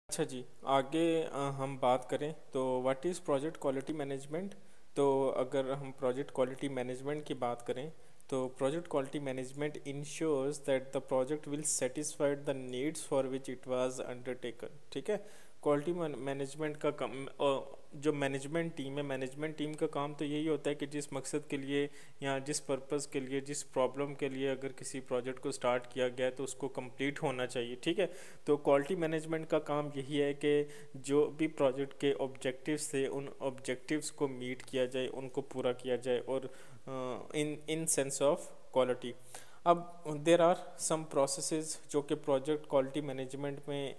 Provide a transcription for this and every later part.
अच्छा जी। आगे हम बात करें तो what is project quality management. तो अगर हम प्रोजेक्ट क्वालिटी मैनेजमेंट की बात करें तो project quality management ensures that the project will satisfied the needs for which it was undertaken. ठीक है। क्वालिटी मैनेजमेंट का काम जो मैनेजमेंट टीम का काम तो यही होता है कि जिस मकसद के लिए या जिस पर्पज़ के लिए जिस प्रॉब्लम के लिए अगर किसी प्रोजेक्ट को स्टार्ट किया गया है तो उसको कंप्लीट होना चाहिए। ठीक है। तो क्वालिटी मैनेजमेंट का काम यही है कि जो भी प्रोजेक्ट के ऑब्जेक्टिव्स थे उन ऑब्जेक्टिव्स को मीट किया जाए, उनको पूरा किया जाए और इन सेंस ऑफ क्वालिटी। अब देर आर सम प्रोसेसेस जो कि प्रोजेक्ट क्वालिटी मैनेजमेंट में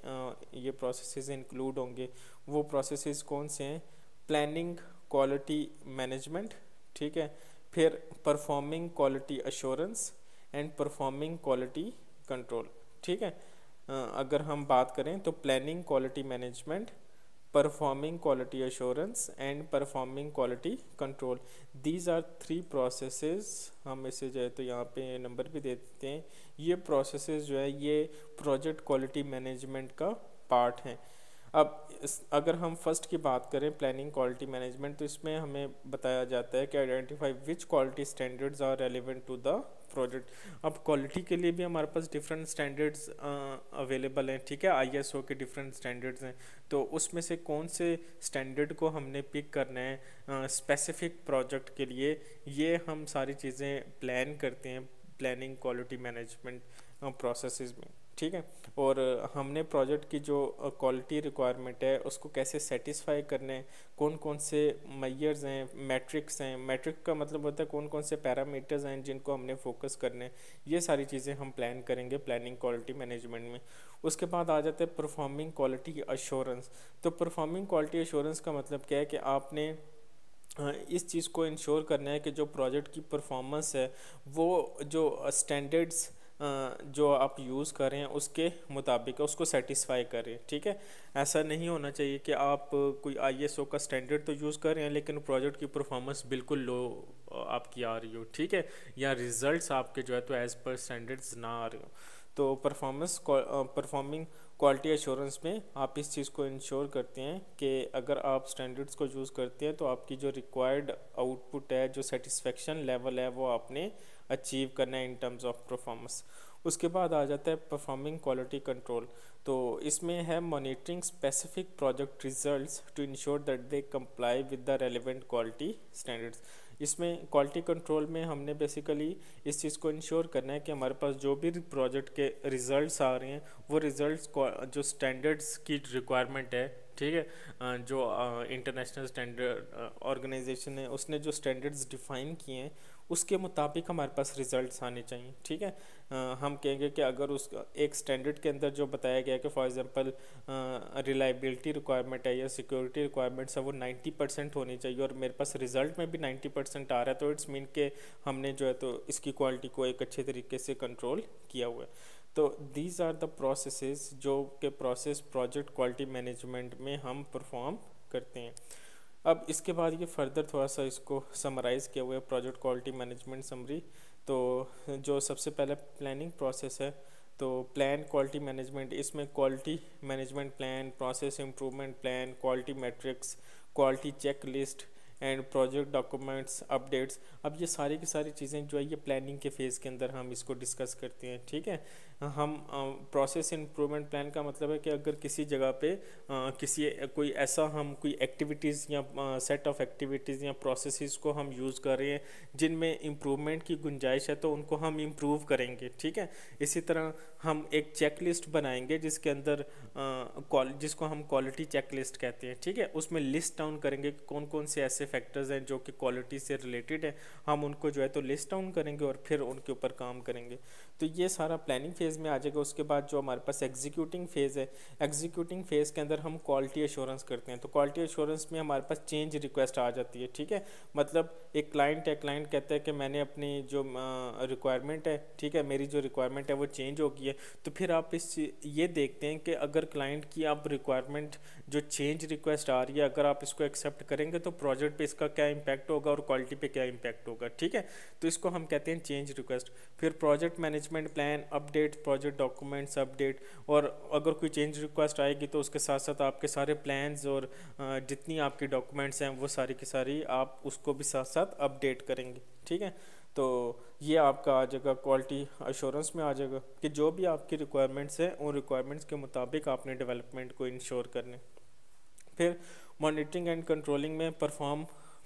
ये प्रोसेसेस इंक्लूड होंगे। वो प्रोसेसेस कौन से हैं? Planning quality management. ठीक है। फिर performing quality assurance and performing quality control. ठीक है। अगर हम बात करें तो planning quality management, performing quality assurance and performing quality control, these are three processes. हम इसे जो है तो यहाँ पे नंबर भी दे देते हैं। ये प्रोसेसेस जो है ये प्रोजेक्ट क्वालिटी मैनेजमेंट का पार्ट हैं। अब अगर हम फर्स्ट की बात करें प्लानिंग क्वालिटी मैनेजमेंट, तो इसमें हमें बताया जाता है कि identify which quality standards are relevant to the project. अब क्वालिटी के लिए भी हमारे पास डिफरेंट स्टैंडर्ड्स अवेलेबल हैं। ठीक है। आईएसओ के डिफरेंट स्टैंडर्ड्स हैं। तो उसमें से कौन से स्टैंडर्ड को हमने पिक करना है स्पेसिफिक प्रोजेक्ट के लिए, ये हम सारी चीज़ें प्लान करते हैं प्लानिंग क्वालिटी मैनेजमेंट प्रोसेसेस में। ठीक है। और हमने प्रोजेक्ट की जो क्वालिटी रिक्वायरमेंट है उसको कैसे सेटिस्फाई करना है, कौन कौन से मैयर्स हैं, मैट्रिक्स हैं। मैट्रिक का मतलब होता है कौन कौन से पैरामीटर्स हैं जिनको हमने फोकस करने हैं। ये सारी चीज़ें हम प्लान करेंगे प्लानिंग क्वालिटी मैनेजमेंट में। उसके बाद आ जाता है परफॉर्मिंग क्वालिटी अश्योरेंस। तो परफॉर्मिंग क्वालिटी अश्योरेंस का मतलब क्या है कि आपने इस चीज़ को इंश्योर करना है कि जो प्रोजेक्ट की परफॉर्मेंस है वो जो स्टैंडर्ड्स जो आप यूज़ कर रहे हैं उसके मुताबिक है, उसको सेटिस्फाई करें। ठीक है। ऐसा नहीं होना चाहिए कि आप कोई आईएसओ का स्टैंडर्ड तो यूज़ कर रहे हैं लेकिन प्रोजेक्ट की परफॉर्मेंस बिल्कुल लो आपकी आ रही हो। ठीक है। या रिजल्ट्स आपके जो है तो एज़ पर स्टैंडर्ड्स ना आ रहे हो। तो परफॉर्मिंग क्वालिटी एश्योरेंस में आप इस चीज़ को इंश्योर करते हैं कि अगर आप स्टैंडर्ड्स को यूज़ करते हैं तो आपकी जो रिक्वायर्ड आउटपुट है, जो सेटिस्फेक्शन लेवल है, वो आपने अचीव करना है इन टर्म्स ऑफ परफॉर्मेंस। उसके बाद आ जाता है परफॉर्मिंग क्वालिटी कंट्रोल। तो इसमें है monitoring specific project results to ensure that they comply with the relevant quality standards. इसमें क्वालिटी कंट्रोल में हमने बेसिकली इस चीज़ को इंश्योर करना है कि हमारे पास जो भी प्रोजेक्ट के रिजल्ट्स आ रहे हैं वो रिजल्ट्स जो स्टैंडर्ड्स की रिक्वायरमेंट है। ठीक है। जो इंटरनेशनल स्टैंडर्ड ऑर्गेनाइजेशन है उसने जो स्टैंडर्ड्स डिफ़ाइन किए हैं उसके मुताबिक हमारे पास रिजल्ट्स आने चाहिए। ठीक है। हम कहेंगे कि अगर उस एक स्टैंडर्ड के अंदर जो बताया गया है कि फॉर एग्जांपल रिलायबिलिटी रिक्वायरमेंट है या सिक्योरिटी रिक्वायरमेंट्स है वो 90% होनी चाहिए और मेरे पास रिजल्ट में भी 90% आ रहा है, तो इट्स मीन के हमने जो है तो इसकी क्वालिटी को एक अच्छे तरीके से कंट्रोल किया हुआ है। तो दीज आर द प्रोसेसेस जो कि प्रोसेस प्रोजेक्ट क्वालिटी मैनेजमेंट में हम परफॉर्म करते हैं। अब इसके बाद ये फर्दर थोड़ा सा इसको समराइज़ किया हुआ है प्रोजेक्ट क्वालिटी मैनेजमेंट समरी। तो जो सबसे पहले प्लानिंग प्रोसेस है तो प्लान क्वालिटी मैनेजमेंट, इसमें quality management plan, process improvement plan, quality metrics, quality checklist and project documents updates. अब ये सारी की सारी चीज़ें जो है ये प्लानिंग के फेज़ के अंदर हम इसको डिस्कस करते हैं। ठीक है। हम प्रोसेस इम्प्रूवमेंट प्लान का मतलब है कि अगर किसी जगह पे किसी कोई ऐसा हम कोई एक्टिविटीज़ या सेट ऑफ एक्टिविटीज़ या प्रोसेसेस को हम यूज़ कर रहे हैं जिनमें इम्प्रूवमेंट की गुंजाइश है तो उनको हम इम्प्रूव करेंगे। ठीक है। इसी तरह हम एक चेक लिस्ट बनाएंगे जिसके अंदर जिसको हम क्वालिटी चेक लिस्ट कहते हैं। ठीक है। उसमें लिस्ट डाउन करेंगे कौन कौन से ऐसे फैक्टर्स हैं जो कि क्वालिटी से रिलेटेड है, हम उनको जो है तो लिस्ट डाउन करेंगे और फिर उनके ऊपर काम करेंगे। तो ये सारा प्लानिंग फेज़ में आ जाएगा। उसके बाद जो हमारे पास एग्जीक्यूटिंग फेज़ है, एग्जीक्यूटिंग फेज़ के अंदर हम क्वालिटी एश्योरेंस करते हैं। तो क्वालिटी एश्योरेंस में हमारे पास चेंज रिक्वेस्ट आ जाती है। ठीक है। मतलब एक क्लाइंट है, क्लाइंट कहता है कि मैंने अपनी जो रिक्वायरमेंट है, ठीक है, मेरी जो रिक्वायरमेंट है वो चेंज हो गई है। तो फिर आप ये देखते हैं कि अगर क्लाइंट की आप रिक्वायरमेंट जो चेंज रिक्वेस्ट आ रही है अगर आप इसको एक्सेप्ट करेंगे तो प्रोजेक्ट पे इसका क्या इम्पैक्ट होगा और क्वालिटी पे क्या इम्पैक्ट होगा। ठीक है। तो इसको हम कहते हैं चेंज रिक्वेस्ट। फिर project management plan, update, project documents update, और अगर कोई चेंज रिक्वेस्ट आएगी तो उसके साथ साथ आपके सारे प्लान्स और जितनी आपकी डॉक्यूमेंट्स हैं वो सारी की सारी आप उसको भी साथ साथ अपडेट करेंगे। ठीक है, तो ये आपका आ जाएगा क्वालिटी अश्योरेंस में आ जाएगा कि जो भी आपकी रिक्वायरमेंट्स हैं उन रिक्वायरमेंट्स के मुताबिक आपने डेवलपमेंट को इंश्योर करने। फिर मॉनिटरिंग एंड कंट्रोलिंग में परफॉर्म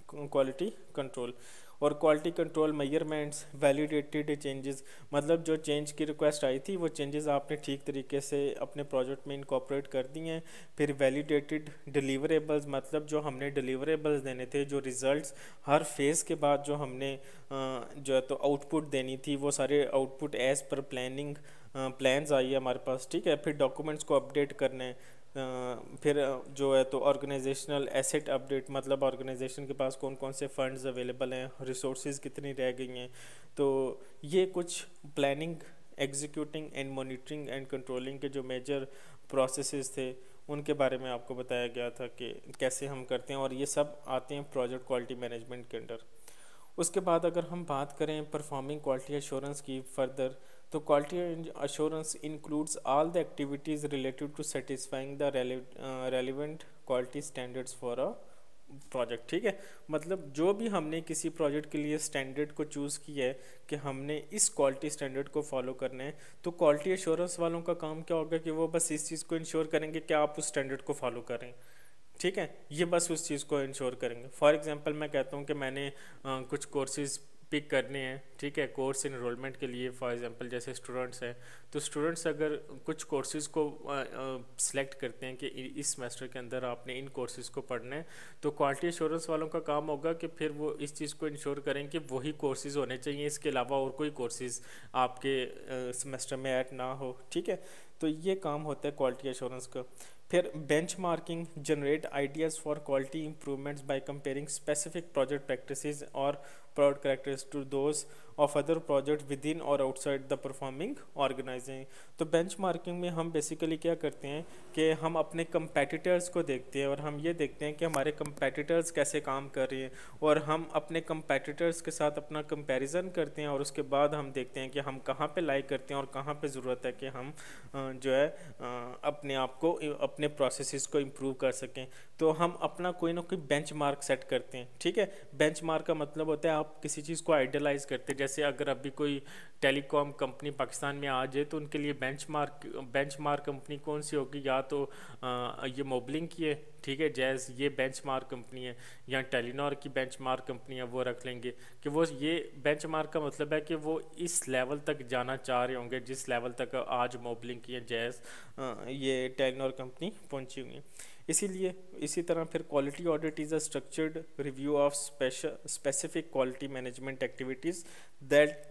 क्वालिटी कंट्रोल, और quality control measurements validated changes, मतलब जो चेंज की रिक्वेस्ट आई थी वो चेंजेस आपने ठीक तरीके से अपने प्रोजेक्ट में इनकॉर्पोरेट कर दिए हैं। फिर वैलिडेटेड डिलीवरेबल्स, मतलब जो हमने डिलीवरेबल्स देने थे, जो रिजल्ट्स हर फेज़ के बाद जो हमने जो है तो आउटपुट देनी थी, वो सारे output as per plans I है हमारे पास। ठीक है, फिर डॉक्यूमेंट्स को अपडेट करने, फिर जो है तो ऑर्गेनाइजेशनल एसेट अपडेट, मतलब ऑर्गेनाइजेशन के पास कौन कौन से फंड्स अवेलेबल हैं, रिसोर्सेज कितनी रह गई हैं। तो ये कुछ planning, executing and monitoring and controlling के जो मेजर प्रोसेसेस थे उनके बारे में आपको बताया गया था कि कैसे हम करते हैं, और ये सब आते हैं प्रोजेक्ट क्वालिटी मैनेजमेंट के अंडर। उसके बाद अगर हम बात करें परफॉर्मिंग क्वालिटी एश्योरेंस की फर्दर, तो quality assurance includes all the activities related to satisfying the relevant quality standards for a project. ठीक है, मतलब जो भी हमने किसी प्रोजेक्ट के लिए स्टैंडर्ड को चूज़ किया है कि हमने इस क्वालिटी स्टैंडर्ड को फॉलो करना है, तो क्वालिटी एश्योरेंस वालों का काम क्या होगा कि वो बस इस चीज़ को इंश्योर करेंगे कि आप उस स्टैंडर्ड को फॉलो करें। ठीक है, ये बस उस चीज़ को इंश्योर करेंगे। फॉर एग्जांपल मैं कहता हूँ कि मैंने कुछ कोर्सेज पिक करने हैं। ठीक है, कोर्स इनरोलमेंट के लिए फॉर एग्जांपल जैसे स्टूडेंट्स हैं, तो स्टूडेंट्स अगर कुछ कोर्सेज को सिलेक्ट करते हैं कि इस सेमेस्टर के अंदर आपने इन कोर्सेज को पढ़ना है, तो क्वालिटी एश्योरेंस वालों का काम होगा कि फिर वो इस चीज़ को इंश्योर करें कि वही कोर्सेज होने चाहिए, इसके अलावा और कोई कोर्सेज आपके सेमेस्टर में ऐड ना हो। ठीक है, तो ये काम होता है क्वालिटी एश्योरेंस का। फिर benchmarking generate ideas for quality improvements by comparing specific project practices और product characteristics to those of other project within or outside the performing organizing। तो बेंचमार्किंग में हम बेसिकली क्या करते हैं कि हम अपने कंपेटिटर्स को देखते हैं और हम ये देखते हैं कि हमारे कंपेटिटर्स कैसे काम कर रहे हैं, और हम अपने कंपेटिटर्स के साथ अपना कंपैरिजन करते हैं, और उसके बाद हम देखते हैं कि हम कहाँ पे लाइक करते हैं और कहाँ पे ज़रूरत है कि हम जो है अपने आप को, अपने प्रोसेसेस को इम्प्रूव कर सकें। तो हम अपना कोई ना कोई बेंचमार्क सेट करते हैं। ठीक है, बेंचमार्क का मतलब होता है आप किसी चीज़ को आइडियलाइज करते हैं। जैसे अगर अभी कोई टेलीकॉम कंपनी पाकिस्तान में आ जाए तो उनके लिए बेंचमार्क कंपनी कौन सी होगी, या तो ये मोबलिंग की है, ठीक है, जैज़ ये बेंचमार्क कंपनी है, या टेलीनॉर की बेंचमार्क कंपनी है, वो रख लेंगे कि वो ये बेंचमार्क का मतलब है कि वो इस लेवल तक जाना चाह रहे होंगे जिस लेवल तक आज मोबलिंग की है, जैज़ ये टेलीनॉर कंपनी पहुंची हुई है। इसीलिए इसी तरह फिर quality audit is a structured review of specific quality management activities that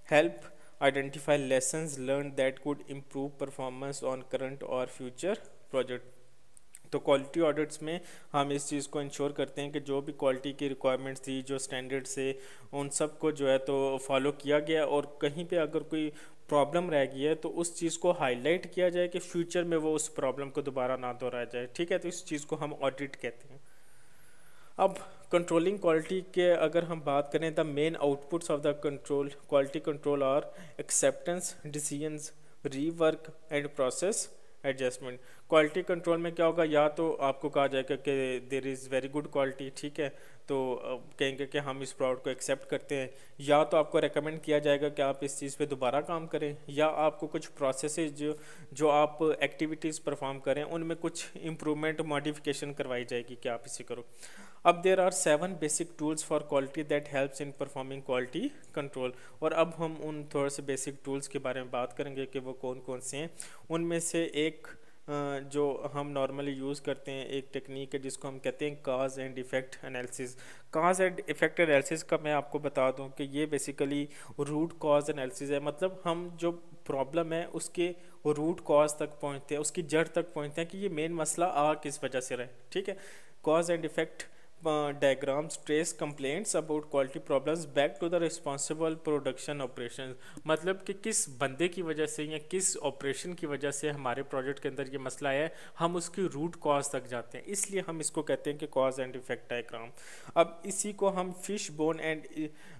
help identify lessons learn that could improve performance on current और फ्यूचर प्रोजेक्ट। तो क्वालिटी ऑडिट्स में हम इस चीज़ को इंश्योर करते हैं कि जो भी क्वालिटी की रिक्वायरमेंट्स थी, जो स्टैंडर्ड से, उन सब को जो है तो फॉलो किया गया, और कहीं पे अगर कोई प्रॉब्लम रह गई है तो उस चीज़ को हाईलाइट किया जाए कि फ्यूचर में वो उस प्रॉब्लम को दोबारा ना दोहराया जाए। ठीक है, तो इस चीज़ को हम ऑडिट कहते हैं। अब कंट्रोलिंग क्वालिटी के अगर हम बात करें, the main outputs of the control quality control are acceptance, decisions, rework and process adjustment. Quality control में क्या होगा, या तो आपको कहा जाएगा कि there is very good quality, ठीक है, तो कहेंगे कि हम इस प्रोडक्ट को एक्सेप्ट करते हैं, या तो आपको रेकमेंड किया जाएगा कि आप इस चीज़ पे दोबारा काम करें, या आपको कुछ प्रोसेसेस जो आप एक्टिविटीज़ परफॉर्म करें उनमें कुछ इम्प्रूवमेंट मॉडिफिकेशन करवाई जाएगी कि आप इसे करो। अब there are 7 basic tools for quality that helps in performing quality control, और अब हम उन थोड़े से बेसिक टूल्स के बारे में बात करेंगे कि वो कौन कौन से हैं। उनमें से एक जो हम नॉर्मली यूज़ करते हैं, एक टेक्निक है जिसको हम कहते हैं काज and effect analysis. Cause and effect analysis का मैं आपको बता दूं कि ये बेसिकली रूट कॉज एनालिसिस है, मतलब हम जो प्रॉब्लम है उसके रूट कॉज तक पहुंचते हैं, उसकी जड़ तक पहुंचते हैं कि ये मेन मसला आ किस वजह से रहे। ठीक है, cause and effect diagrams trace complaints about quality problems back to the responsible production operations, मतलब कि किस बंदे की वजह से या किस ऑपरेशन की वजह से हमारे प्रोजेक्ट के अंदर ये मसला है, हम उसकी रूट कॉज तक जाते हैं, इसलिए हम इसको कहते हैं कि कॉज एंड इफेक्ट डायग्राम। अब इसी को हम fish bone and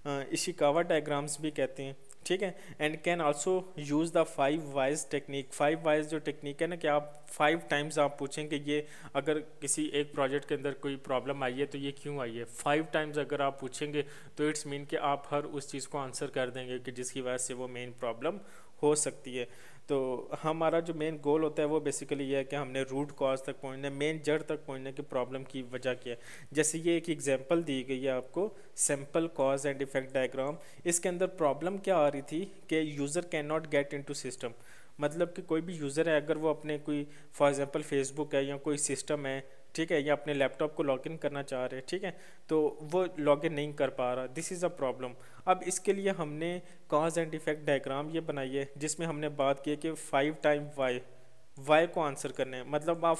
Ishikawa diagrams भी कहते हैं। ठीक है, and can also use the 5 wise technique. 5 wise जो टेक्निक है ना, कि आप 5 टाइम्स आप पूछें कि ये अगर किसी एक प्रोजेक्ट के अंदर कोई प्रॉब्लम आई है तो ये क्यों आई है, 5 टाइम्स अगर आप पूछेंगे तो इट्स मीन कि आप हर उस चीज़ को आंसर कर देंगे कि जिसकी वजह से वो मेन प्रॉब्लम हो सकती है। तो हमारा जो मेन गोल होता है वो बेसिकली ये है कि हमने रूट कॉज तक पहुंचना, मेन जड़ तक पहुंचने की प्रॉब्लम की वजह क्या है। जैसे ये एक एग्जांपल दी गई है आपको, simple cause and effect diagram. इसके अंदर प्रॉब्लम क्या आ रही थी कि user can not get into system. मतलब कि कोई भी यूज़र है, अगर वो अपने कोई फॉर एग्जांपल फेसबुक है या कोई सिस्टम है, ठीक है, या अपने लैपटॉप को लॉगिन करना चाह रहे हैं, ठीक है, तो वो लॉगिन नहीं कर पा रहा। This is a problem. अब इसके लिए हमने कॉज एंड इफेक्ट डायग्राम ये बनाई है, जिसमें हमने बात की है कि 5 टाइम वाई को आंसर करने हैं। मतलब आप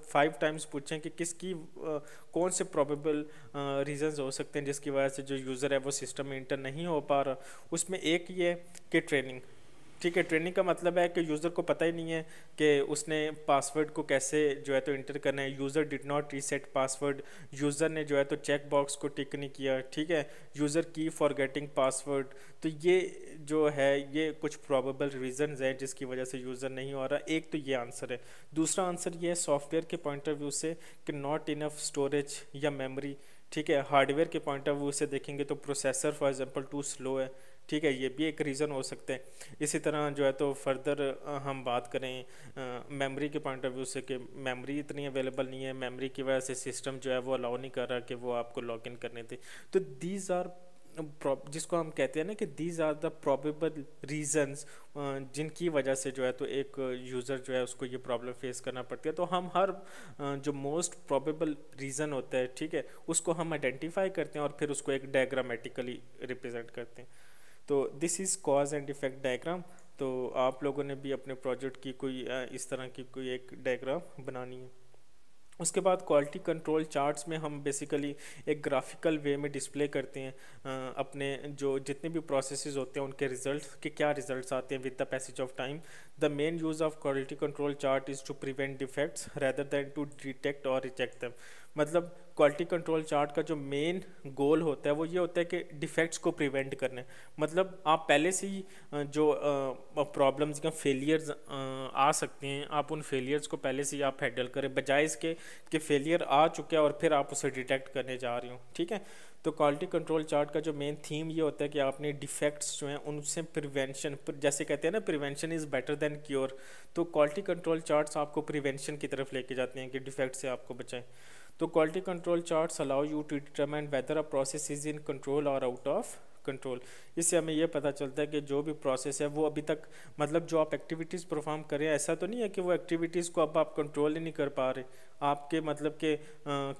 5 टाइम्स पूछें कि किसकी कौन से प्रोबेबल रीजंस हो सकते हैं जिसकी वजह से जो यूज़र है वो सिस्टम में इंटर नहीं हो पा रहा। उसमें एक ये है कि ट्रेनिंग, ठीक है, ट्रेनिंग का मतलब है कि यूज़र को पता ही नहीं है कि उसने पासवर्ड को कैसे जो है तो इंटर करना है। User did not reset password, user ने जो है तो चेक बॉक्स को टिक नहीं किया, ठीक है, यूज़र की फॉरगेटिंग पासवर्ड। तो ये जो है ये कुछ प्रोबेबल रीजंस है जिसकी वजह से यूज़र नहीं हो रहा। एक तो ये आंसर है। दूसरा आंसर ये है सॉफ्टवेयर के पॉइंट ऑफ व्यू से कि नॉट इनफ स्टोरेज या मेमोरी, ठीक है। हार्डवेयर के पॉइंट ऑफ व्यू से देखेंगे तो processor for example too slow है, ठीक है, ये भी एक रीज़न हो सकते हैं। इसी तरह जो है तो फर्दर हम बात करें मेमोरी के पॉइंट ऑफ व्यू से कि मेमोरी इतनी अवेलेबल नहीं है, मेमोरी की वजह से सिस्टम जो है वो अलाउ नहीं कर रहा कि वो आपको लॉगिन करने थे। तो दीज आर जिसको हम कहते हैं ना कि these are the probable reasons जिनकी वजह से जो है तो एक यूज़र जो है उसको ये प्रॉब्लम फेस करना पड़ती है। तो हम हर जो मोस्ट प्रोबेबल रीज़न होता है, ठीक है, उसको हम आइडेंटिफाई करते हैं और फिर उसको एक डायग्रामेटिकली रिप्रेजेंट करते हैं। तो this is cause and effect diagram. तो आप लोगों ने भी अपने प्रोजेक्ट की कोई इस तरह की कोई एक डायग्राम बनानी है। उसके बाद क्वालिटी कंट्रोल चार्ट्स में हम बेसिकली एक ग्राफिकल वे में डिस्प्ले करते हैं अपने जो जितने भी प्रोसेसेस होते हैं उनके रिजल्ट्स के क्या रिजल्ट्स आते हैं with the passage of time. The main use of quality control chart is to prevent defects rather than to detect और रिजेक्ट देम। मतलब क्वालिटी कंट्रोल चार्ट का जो मेन गोल होता है वो ये होता है कि डिफेक्ट्स को प्रिवेंट करना है। मतलब आप पहले से ही जो प्रॉब्लम्स या फेलियर्स आ सकते हैं, आप उन फेलियर्स को पहले से ही आप हैंडल करें, बजाय इसके कि फेलियर आ चुका है और फिर आप उसे डिटेक्ट करने जा रहे हो, ठीक है। तो क्वालिटी कंट्रोल चार्ट का जो मेन थीम ये होता है कि आपने डिफेक्ट्स जो हैं उनसे प्रिवेंशन, जैसे कहते हैं ना prevention is better than cure, तो क्वालिटी कंट्रोल चार्ट्स आपको प्रिवेंशन की तरफ लेके जाते हैं कि डिफेक्ट से आपको बचाएं। तो quality control charts allow you to determine whether a process is in control और आउट ऑफ कंट्रोल। इससे हमें यह पता चलता है कि जो भी प्रोसेस है वो अभी तक, मतलब जो आप एक्टिविटीज़ परफॉर्म करें, ऐसा तो नहीं है कि वो एक्टिविटीज़ को अब आप कंट्रोल ही नहीं कर पा रहे, आपके मतलब के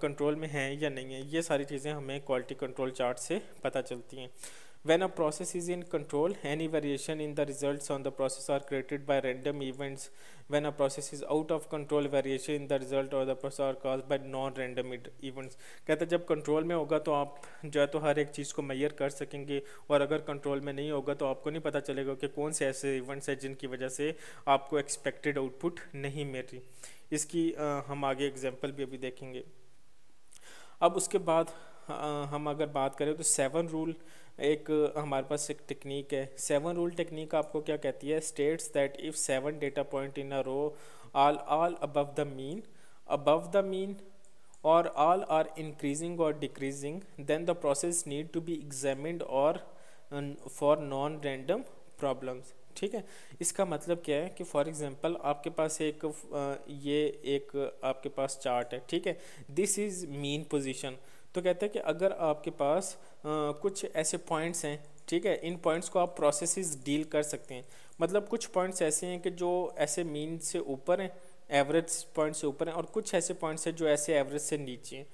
कंट्रोल में हैं या नहीं है। ये सारी चीज़ें हमें क्वालिटी कंट्रोल चार्ट से पता चलती हैं। When a process is in control, any variation in the results on the process are created by random events. When a process is out of control, variation in the result or the process are caused by non-random events. कहते हैं जब control में होगा तो आप जो है तो हर एक चीज़ को मेजर कर सकेंगे, और अगर कंट्रोल में नहीं होगा तो आपको नहीं पता चलेगा कि कौन से ऐसे इवेंट्स हैं जिनकी वजह से आपको एक्सपेक्टेड आउटपुट नहीं मिल रही। इसकी हम आगे एग्जांपल भी अभी देखेंगे। अब उसके बाद हम अगर बात करें तो 7 रूल एक हमारे पास एक टेक्निक है। 7 रूल टेक्निक आपको क्या कहती है? States that if 7 data point in a row all above the mean or all are increasing or decreasing, then the process need to be examined or for non random problems। ठीक है, इसका मतलब क्या है कि फॉर एग्जांपल आपके पास एक ये एक आपके पास चार्ट है, ठीक है, दिस इज़ मीन पोजीशन। तो कहते हैं कि अगर आपके पास कुछ ऐसे पॉइंट्स हैं, ठीक है, इन पॉइंट्स को आप प्रोसेसेस डील कर सकते हैं। मतलब कुछ पॉइंट्स ऐसे हैं कि जो ऐसे मीन से ऊपर हैं, एवरेज पॉइंट से ऊपर हैं, और कुछ ऐसे पॉइंट्स हैं जो ऐसे एवरेज से नीचे हैं,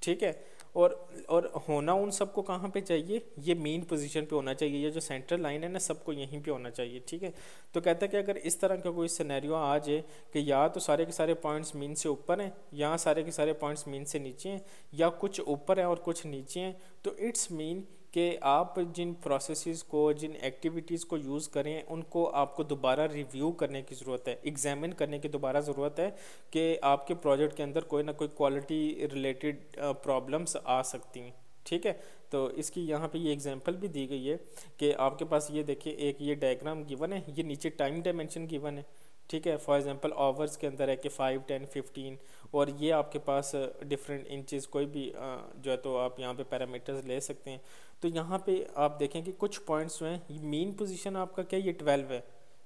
ठीक है। और होना उन सबको कहाँ पे चाहिए? ये मेन पोजीशन पे होना चाहिए। ये जो सेंट्रल लाइन है ना, सबको यहीं पे होना चाहिए, ठीक है। तो कहता है कि अगर इस तरह का कोई सिनेरियो आ जाए कि या तो सारे के सारे पॉइंट्स मीन से ऊपर हैं, या सारे के सारे पॉइंट्स मीन से नीचे हैं, या कुछ ऊपर है और कुछ नीचे हैं, तो इट्स मीन कि आप जिन प्रोसेसेस को, जिन एक्टिविटीज़ को यूज़ करें, उनको आपको दोबारा रिव्यू करने की ज़रूरत है, एग्जामिन करने की दोबारा ज़रूरत है कि आपके प्रोजेक्ट के अंदर कोई ना कोई क्वालिटी रिलेटेड प्रॉब्लम्स आ सकती हैं, ठीक है। तो इसकी यहाँ पे ये एग्जांपल भी दी गई है कि आपके पास ये देखिए एक ये डायग्राम गिवन है, ये नीचे टाइम डायमेंशन गिवन है, ठीक है। फॉर एग्जांपल आवर्स के अंदर है कि 5, 10, 15, और ये आपके पास डिफरेंट इंचेस कोई भी जो है तो आप यहाँ पे पैरामीटर्स ले सकते हैं। तो यहाँ पे आप देखें कि कुछ पॉइंट्स जो हैं, मीन पोजीशन आपका क्या, ये 12 है,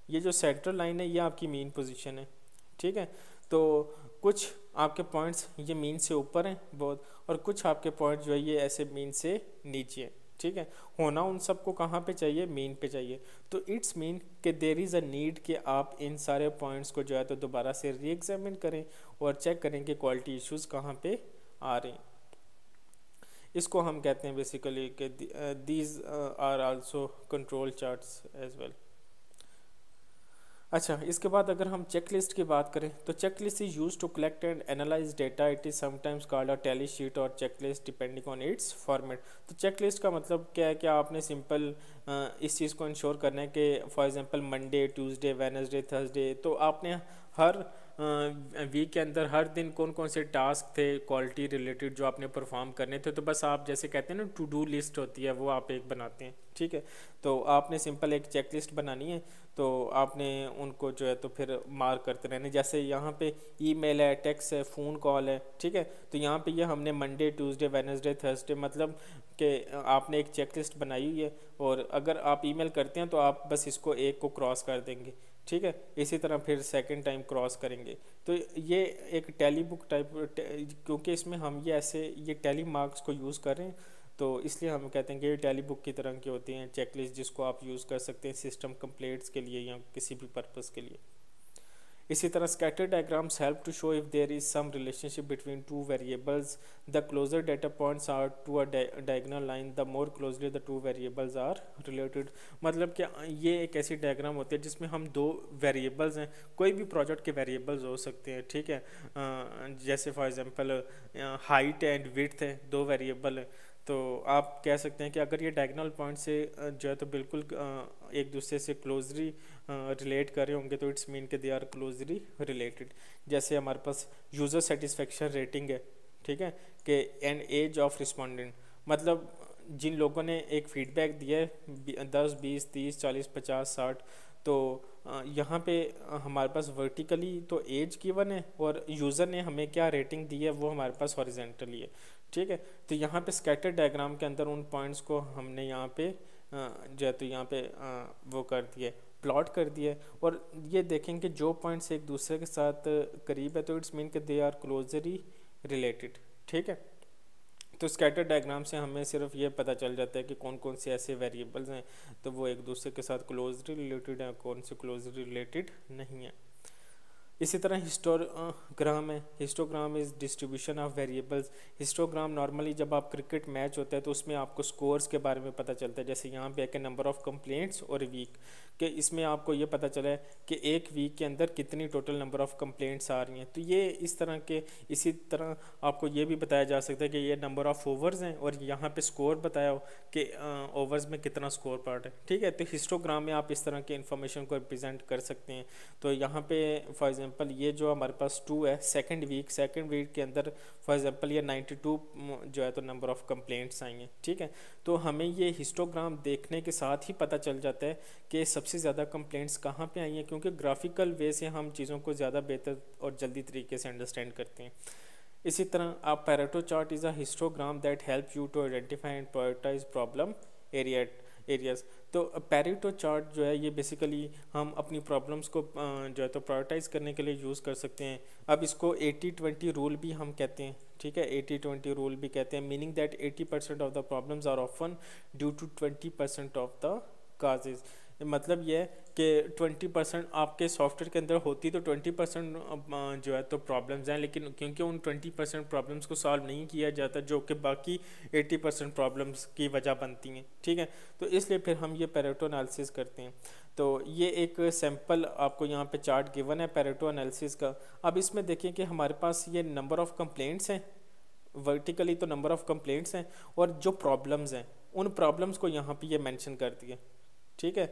ये जो सेंट्रल लाइन है ये आपकी मीन पोजीशन है, ठीक है। तो कुछ आपके पॉइंट्स ये मीन से ऊपर हैं बहुत, और कुछ आपके पॉइंट जो है ये ऐसे मीन से नीचे हैं, ठीक है। होना उन सबको कहाँ पे चाहिए, मीन पे चाहिए। तो इट्स मीन कि देर इज़ अ नीड कि आप इन सारे पॉइंट्स को जो है तो दोबारा से री एग्जामिन करें और चेक करें कि क्वालिटी इश्यूज कहाँ पे आ रहे हैं। इसको हम कहते हैं बेसिकली कि these are also control charts as well. अच्छा, इसके बाद अगर हम चेक लिस्ट की बात करें तो check list is use to collect and analyse data. It is sometimes called a tally sheet और check list depending on its format. तो चेक लिस्ट का मतलब क्या है कि आपने सिंपल इस चीज़ को इंश्योर करना है कि for example Monday, Tuesday, Wednesday, Thursday, तो आपने हर वीक के अंदर हर दिन कौन कौन से टास्क थे क्वालिटी रिलेटेड जो आपने परफॉर्म करने थे, तो बस आप जैसे कहते हैं ना टू डू लिस्ट होती है, वो आप एक बनाते हैं, ठीक है। तो आपने सिंपल एक चेक लिस्ट बनानी है, तो आपने उनको जो है तो फिर मार्क करते रहने। जैसे यहाँ पे ईमेल है, टेक्स्ट है, फ़ोन कॉल है, ठीक है। तो यहाँ पे ये हमने मंडे, ट्यूसडे, वेडनेसडे, थर्सडे, मतलब कि आपने एक चेक लिस्ट बनाई हुई है, और अगर आप ईमेल करते हैं तो आप बस इसको एक को क्रॉस कर देंगे, ठीक है। इसी तरह फिर सेकंड टाइम क्रॉस करेंगे। तो ये एक टैली बुक टाइप, क्योंकि इसमें हम ये ऐसे ये टैली मार्क्स को यूज़ कर रहे हैं, तो इसलिए हम कहते हैं कि ये टैली बुक की तरह की होती हैं चेकलिस्ट, जिसको आप यूज़ कर सकते हैं सिस्टम कंप्लेंट्स के लिए या किसी भी पर्पस के लिए। इसी तरह scatter diagrams help to show if there is some relationship between two variables. The closer data points are to a diagonal line, the more closely the two variables are related. मतलब कि ये एक ऐसी diagram होती है जिसमें हम दो वेरिएबल्स हैं, कोई भी प्रोजेक्ट के वेरिएबल्स हो सकते हैं, ठीक है। जैसे for example height and width है, दो वेरिएबल है, तो आप कह सकते हैं कि अगर ये डायगोनल पॉइंट से जो है तो बिल्कुल एक दूसरे से क्लोजली रिलेट कर रहे होंगे, तो इट्स मीन के दे आर क्लोजली रिलेटेड। जैसे हमारे पास यूज़र सेटिस्फेक्शन रेटिंग है, ठीक है, कि एंड एज ऑफ रिस्पोंडेंट, मतलब जिन लोगों ने एक फीडबैक दिया है 10, 20, 30, 40, 50, 60, तो यहाँ पे हमारे पास वर्टिकली तो एज गिवन है, और यूज़र ने हमें क्या रेटिंग दी है वो हमारे पास हॉरिजेंटली है, ठीक है। तो यहाँ पे स्कैटर डायग्राम के अंदर उन पॉइंट्स को हमने यहाँ पे जो है तो यहाँ पे वो कर दिए, प्लॉट कर दिए, और ये देखेंगे जो पॉइंट्स एक दूसरे के साथ करीब है तो इट्स मीन कि दे आर क्लोजली रिलेटेड, ठीक है। तो स्कैटर डायग्राम से हमें सिर्फ ये पता चल जाता है कि कौन कौन से ऐसे वेरिएबल्स हैं तो वो एक दूसरे के साथ क्लोजली रिलेटेड हैं, कौन से क्लोजली रिलेटेड नहीं है। इसी तरह हिस्टोग्राम है। Histogram is distribution of variables. Histogram normally जब आप क्रिकेट मैच होता है तो उसमें आपको स्कोर्स के बारे में पता चलता है, जैसे यहाँ पे एक नंबर ऑफ कंप्लेंट्स और वीक, कि इसमें आपको ये पता चला है कि एक वीक के अंदर कितनी टोटल नंबर ऑफ कंप्लेंट्स आ रही हैं। तो ये इस तरह के, इसी तरह आपको ये भी बताया जा सकता है कि ये नंबर ऑफ ओवर्स हैं, और यहाँ पे स्कोर बताया हो कि ओवर्स में कितना स्कोर पार्ट है, ठीक है। तो हिस्टोग्राम में आप इस तरह के इन्फॉर्मेशन को रिप्रेजेंट कर सकते हैं। तो यहाँ पे फॉर एग्जांपल ये जो हमारे पास 2 है, सेकंड वीक के अंदर फॉर एग्जांपल ये 92 जो है तो नंबर ऑफ कंप्लेंट्स आई हैं, ठीक है। तो हमें ये हिस्टोग्राम देखने के साथ ही पता चल जाता है कि सबसे ज़्यादा कंप्लेंट्स कहाँ पे आई हैं, क्योंकि ग्राफिकल वे से हम चीज़ों को ज़्यादा बेहतर और जल्दी तरीके से अंडरस्टैंड करते हैं। इसी तरह आप Pareto chart is a histogram that help you to identify and prioritize problem areas. तो पैरेटो चार्ट जो है ये बेसिकली हम अपनी प्रॉब्लम्स को जो है तो प्रायोरिटाइज करने के लिए यूज़ कर सकते हैं। अब इसको 80-20 रूल भी हम कहते हैं, ठीक है, 80-20 रूल भी कहते हैं, meaning that 80% of the problems are often due to 20% of the causes. मतलब ये है कि 20% आपके सॉफ्टवेयर के अंदर होती तो 20% जो है तो प्रॉब्लम्स हैं, लेकिन क्योंकि उन 20% प्रॉब्लम्स को सॉल्व नहीं किया जाता जो कि बाकी 80% प्रॉब्लम्स की वजह बनती हैं, ठीक है। तो इसलिए फिर हम ये पैरेटो एनालिसिस करते हैं। तो ये एक सैम्पल आपको यहाँ पे चार्ट गिवन है पैरेटो एनालिसिस का। अब इसमें देखिए कि हमारे पास ये नंबर ऑफ कंप्लेंट्स हैं, वर्टिकली तो नंबर ऑफ कंप्लेंट्स हैं, और जो प्रॉब्लम्स हैं उन प्रॉब्लम्स को यहाँ पे ये मेंशन कर दिए, ठीक है,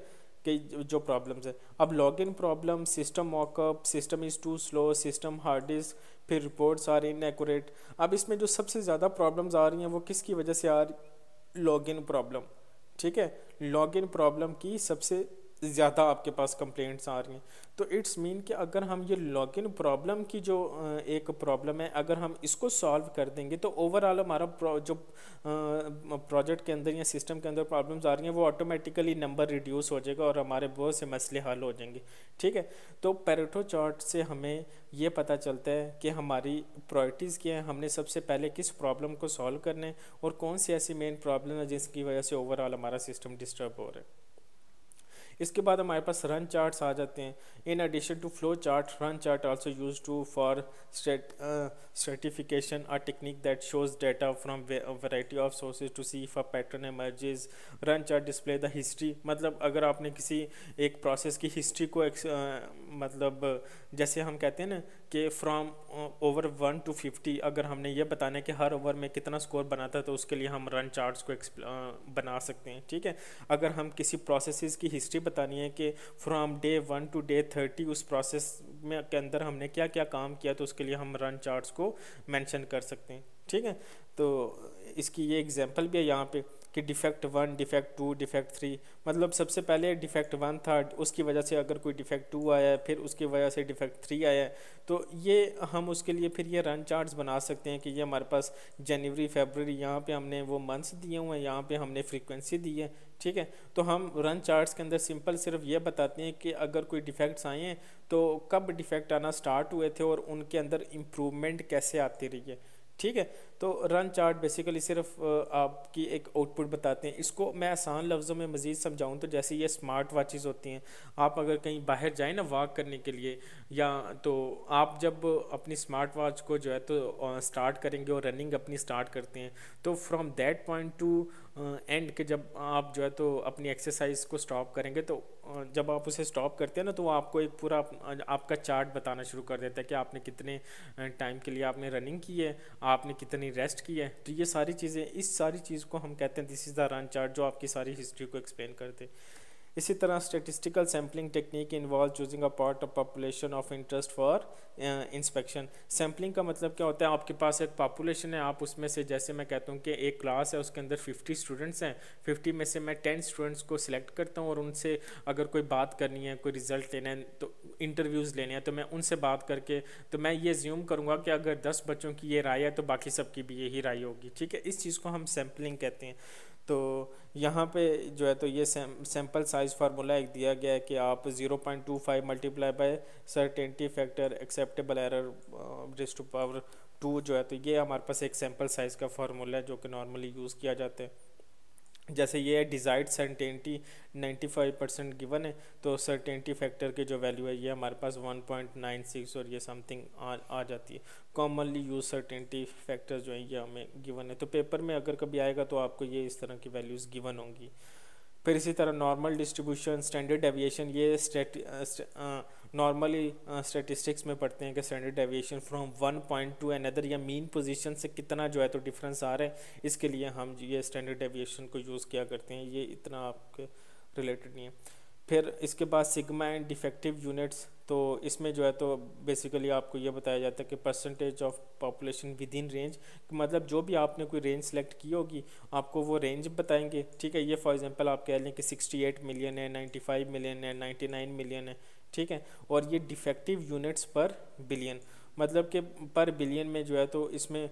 कि जो प्रॉब्लम्स है। अब login problem, system mockup, system is too slow, system hard disk, फिर रिपोर्ट्स आर इनएक्यूरेट। अब इसमें जो सबसे ज़्यादा प्रॉब्लम्स आ रही हैं वो किसकी वजह से आ रही, लॉगिन प्रॉब्लम। ठीक है, लॉगिन प्रॉब्लम की सबसे ज़्यादा आपके पास कंप्लेंट्स आ रही हैं। तो इट्स मीन कि अगर हम ये लॉगिन प्रॉब्लम की जो एक प्रॉब्लम है, अगर हम इसको सॉल्व कर देंगे तो ओवरऑल हमारा जो प्रोजेक्ट के अंदर या सिस्टम के अंदर प्रॉब्लम्स आ रही हैं वो ऑटोमेटिकली नंबर रिड्यूस हो जाएगा और हमारे बहुत से मसले हल हो जाएंगे। ठीक है, तो पेरेटो चार्ट से हमें ये पता चलता है कि हमारी प्रायोरिटीज़ क्या है, हमने सबसे पहले किस प्रॉब्लम को सॉल्व करना है और कौन सी ऐसी मेन प्रॉब्लम है जिसकी वजह से ओवरऑल हमारा सिस्टम डिस्टर्ब हो रहा है। इसके बाद हमारे पास रन चार्ट्स आ जाते हैं। In addition to flow chart, run chart also use to for stratification, a technique that shows data from variety of sources to see if a pattern emerges. Run chart display the history, मतलब अगर आपने किसी एक process की history को मतलब जैसे हम कहते हैं ना कि फ्रॉम ओवर 1 to 50, अगर हमने ये बताना है कि हर ओवर में कितना स्कोर बना था तो उसके लिए हम रन चार्ट्स को बना सकते हैं। ठीक है, अगर हम किसी प्रोसेसेस की हिस्ट्री बतानी है कि फ्रॉम डे 1 to डे 30 उस प्रोसेस में के अंदर हमने क्या क्या काम किया, तो उसके लिए हम रन चार्ट्स को मेंशन कर सकते हैं। ठीक है, तो इसकी ये एग्जांपल भी है यहाँ पे कि डिफेक्ट 1, डिफेक्ट 2, डिफेक्ट 3, मतलब सबसे पहले डिफेक्ट 1 था, उसकी वजह से अगर कोई डिफेक्ट 2 आया है, फिर उसकी वजह से डिफेक्ट 3 आया है, तो ये हम उसके लिए फिर ये रन चार्ट्स बना सकते हैं कि ये हमारे पास जनवरी, फरवरी, यहाँ पे हमने वो मंथ्स दिए हुए हैं, यहाँ पे हमने फ्रीक्वेंसी दी है। ठीक है, तो हम रन चार्ट्स के अंदर सिंपल सिर्फ ये बताते हैं कि अगर कोई डिफेक्ट्स आए हैं तो कब डिफेक्ट आना स्टार्ट हुए थे और उनके अंदर इम्प्रूवमेंट कैसे आती रही है। ठीक है, तो रन चार्ट बेसिकली सिर्फ आपकी एक आउटपुट बताते हैं। इसको मैं आसान लफ्ज़ों में मज़ीद समझाऊं तो जैसे ये स्मार्ट वॉचेस होती हैं, आप अगर कहीं बाहर जाएं ना वॉक करने के लिए, या तो आप जब अपनी स्मार्ट वॉच को जो है तो स्टार्ट करेंगे और रनिंग अपनी स्टार्ट करते हैं, तो from that point two and के जब आप जो है तो अपनी एक्सरसाइज को स्टॉप करेंगे, तो जब आप उसे स्टॉप करते हैं ना तो वो आपको एक पूरा आपका चार्ट बताना शुरू कर देता है कि आपने कितने टाइम के लिए आपने रनिंग की है, आपने कितनी रेस्ट की है। तो ये सारी चीज़ें, इस सारी चीज़ को हम कहते हैं this is the run chart, जो आपकी सारी हिस्ट्री को एक्सप्लेन करते हैं। इसी तरह statistical sampling technique involve choosing a part of population of interest for inspection. Sampling का मतलब क्या होता है, आपके पास एक पॉपुलेशन है, आप उसमें से, जैसे मैं कहता हूँ कि एक क्लास है उसके अंदर 50 स्टूडेंट्स हैं, 50 में से मैं 10 स्टूडेंट्स को सिलेक्ट करता हूँ और उनसे अगर कोई बात करनी है, कोई रिजल्ट लेना है, तो इंटरव्यूज़ लेने हैं, तो मैं उनसे बात करके तो मैं ये ज्यूम करूँगा कि अगर 10 बच्चों की ये राय है तो बाकी सबकी भी यही राय होगी। ठीक है, इस चीज़ को हम सैम्पलिंग कहते हैं। तो यहाँ पे जो है तो ये सैम्पल साइज फार्मूला एक दिया गया है कि आप 0.25 multiply by certainty factor acceptable error raise to power 2, जो है तो ये हमारे पास एक सैम्पल साइज का फार्मूला है जो कि नॉर्मली यूज़ किया जाता है। जैसे ये है डिज़ायर्ड सर्टेनिटी 95% गिवन है, तो सर्टेनिटी फैक्टर की जो वैल्यू है ये हमारे पास 1.96 और ये समथिंग आ जाती है। कॉमनली यूज सर्टेनिटी फैक्टर जो है ये हमें गिवन है, तो पेपर में अगर कभी आएगा तो आपको ये इस तरह की वैल्यूज़ गिवन होंगी। फिर इसी तरह नॉर्मल डिस्ट्रीब्यूशन, स्टैंडर्ड डेविएशन, ये नॉर्मली स्टेटिस्टिक्स में पढ़ते हैं कि standard deviation from one point two another या मीन पोजीशन से कितना जो है तो डिफरेंस आ रहा है, इसके लिए हम ये स्टैंडर्ड डेविएशन को यूज़ किया करते हैं। ये इतना आपके रिलेटेड नहीं है। फिर इसके बाद सिग्मा एंड डिफेक्टिव यूनिट्स, तो इसमें जो है तो बेसिकली आपको ये बताया जाता है कि percentage of population with in range, मतलब जो भी आपने कोई रेंज सेलेक्ट की होगी आपको वो रेंज बताएंगे। ठीक है, ये फॉर एग्जांपल आप कह लें कि 68 मिलियन है, 95 मिलियन है, 99 मिलियन है। ठीक है, और ये डिफेक्टिव यूनिट्स पर बिलियन, मतलब कि पर बिलियन में जो है तो इसमें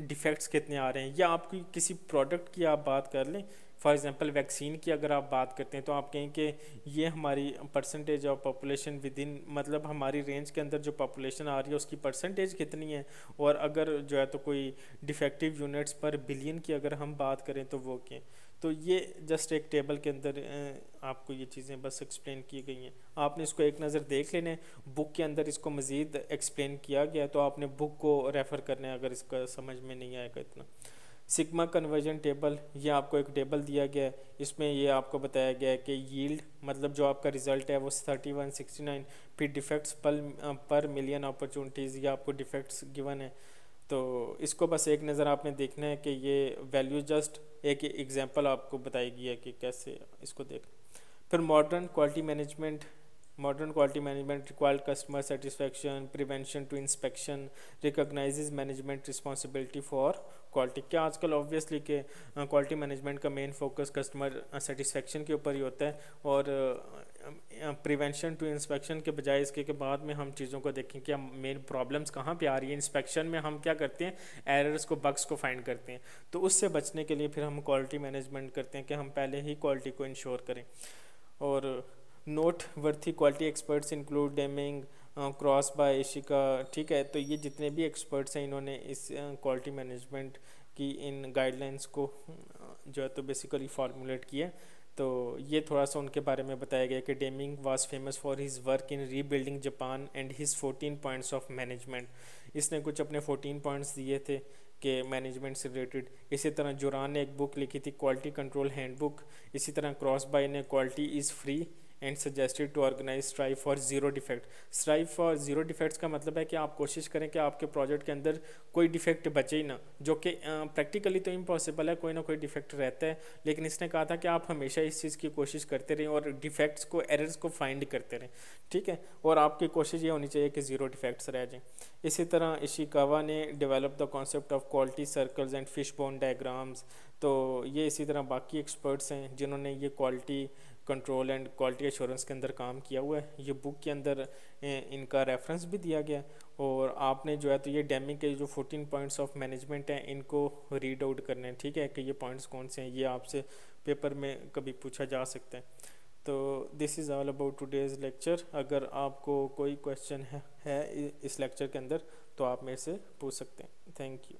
डिफेक्ट्स कितने आ रहे हैं। या आपकी किसी प्रोडक्ट की आप बात कर लें, फॉर एग्जांपल वैक्सीन की अगर आप बात करते हैं तो आप कहें कि ये हमारी percentage of population with in, मतलब हमारी रेंज के अंदर जो पॉपुलेशन आ रही है उसकी परसेंटेज कितनी है, और अगर जो है तो कोई डिफेक्टिव यूनिट्स पर बिलियन की अगर हम बात करें तो वो क्या। तो ये जस्ट एक टेबल के अंदर आपको ये चीज़ें बस एक्सप्लेन की गई हैं, आपने इसको एक नज़र देख लेना है। बुक के अंदर इसको मज़ीद एक्सप्लेन किया गया तो आपने बुक को रेफ़र करना है अगर इसका समझ में नहीं आएगा इतना। सिग्मा कन्वर्जन टेबल, ये आपको एक टेबल दिया गया है, इसमें ये आपको बताया गया है कि यील्ड, मतलब जो आपका रिज़ल्ट है वो 3169, फिर डिफेक्ट्स पर मिलियन अपॉर्चुनिटीज़, ये आपको डिफेक्ट्स गिवन है। तो इसको बस एक नज़र आपने देखना है कि ये वैल्यू जस्ट एक एग्जांपल आपको बताई गई है कि कैसे इसको देख। फिर modern quality management Modern quality management requires customer satisfaction, prevention to inspection, recognizes management responsibility for quality. क्या आजकल ऑब्वियसली के क्वालिटी मैनेजमेंट का मेन फोकस कस्टमर सेटिस्फेक्शन के ऊपर ही होता है, और प्रिवेंशन टू इंस्पेक्शन के बजाय इसके के बाद में हम चीज़ों को देखें कि हम मेन प्रॉब्लम्स कहाँ पे आ रही है। इंस्पेक्शन में हम क्या करते हैं, एरर्स को, बग्स को फाइंड करते हैं, तो उससे बचने के लिए फिर हम क्वालिटी मैनेजमेंट करते हैं कि हम पहले ही क्वालिटी को इंश्योर करें। और note worthy quality experts include Deming, cross bye, Ishika, ठीक है। तो ये जितने भी एक्सपर्ट्स हैं इन्होंने इस क्वालिटी मैनेजमेंट की इन गाइडलाइंस को जो है तो बेसिकली फार्मूलेट किया। तो ये थोड़ा सा उनके बारे में बताया गया कि Deming was famous for his work in rebuilding Japan and his 14 points of management. इसने कुछ अपने 14 पॉइंट्स दिए थे कि मैनेजमेंट से रिलेटेड। इसी तरह जुरान ने एक बुक लिखी थी, क्वालिटी कंट्रोल हैंडबुक। इसी तरह क्रॉस बाय ने quality is free and suggested to organize strive for zero defect. Strive for zero defects का मतलब है कि आप कोशिश करें कि आपके प्रोजेक्ट के अंदर कोई डिफेक्ट बचे ही ना, जो कि प्रैक्टिकली तो इम्पॉसिबल है, कोई ना कोई डिफेक्ट रहता है। लेकिन इसने कहा था कि आप हमेशा इस चीज़ की कोशिश करते रहें और डिफेक्ट्स को, एरर्स को फाइंड करते रहें, ठीक है। और आपकी कोशिश ये होनी चाहिए कि ज़ीरो डिफेक्ट्स रह जाएँ। इसी तरह इशिकावा ने develop the concept of quality circles and fish bone diagrams. तो ये इसी तरह बाकी एक्सपर्ट्स हैं जिन्होंने ये quality control and quality assurance के अंदर काम किया हुआ है। ये बुक के अंदर इनका रेफरेंस भी दिया गया। और आपने जो है तो ये डेमिंग के जो 14 पॉइंट्स ऑफ मैनेजमेंट हैं इनको रीड आउट करने हैं, ठीक है, कि ये पॉइंट्स कौन से हैं। ये आपसे पेपर में कभी पूछा जा सकता है। तो this is all about today's lecture. अगर आपको कोई क्वेश्चन है इस लेक्चर के अंदर तो आप मेरे से पूछ सकते हैं। Thank you.